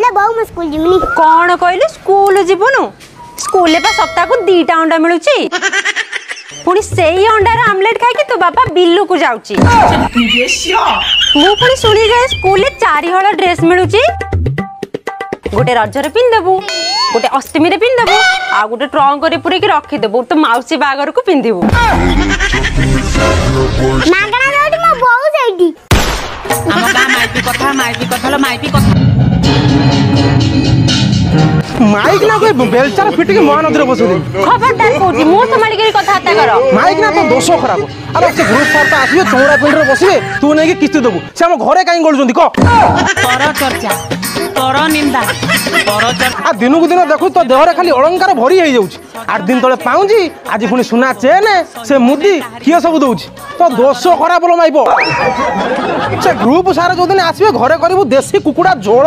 ले बहु मैं स्कूल जिमिनी कौन कहले स्कूल जीवनु स्कूल पा सप्ताह को 2टा अंडा मिलुची पुणी सेई अंडार आमलेट खाई तो बापा बिल्लू को जाउची मु पुणी सुनी जाए स्कूल 4 हल ड्रेस मिलुची गोटे रजरे पिंदबू गोटे अष्टमी रे पिंदबू आ गोटे ट्रंक रे पुरे के रखी देबू तो माउसी बागर को पिंदिबू मागणा नोटी मो बहु सेठी हम का माइपी कथा लो माइपी कथा माइक ना कोई बेलचार फिट के महानदी बसो खबरदार कोठी मु संभाली के कथा हत्या करो माइक ना तो दोष खराब अरे से ग्रुप सर तो आसीबे चौड़ा पिंड रे बसिबे तू नै के किस्ती देबू से हम घरे काई गळुजंदी को तोर चर्चा तोर निंदा तोर चर्चा आ दिनु को दिन देखु तो देह रे खाली अलंकार भरी हे जाउछ 8 दिन तळे पाउजी आज पुनी सुना चेन से मुदी किए सब दउछ तो दोष खराब लो माइबो से ग्रुप सारा जो दिन आसीबे घरे करबू देसी कुकुडा झोळ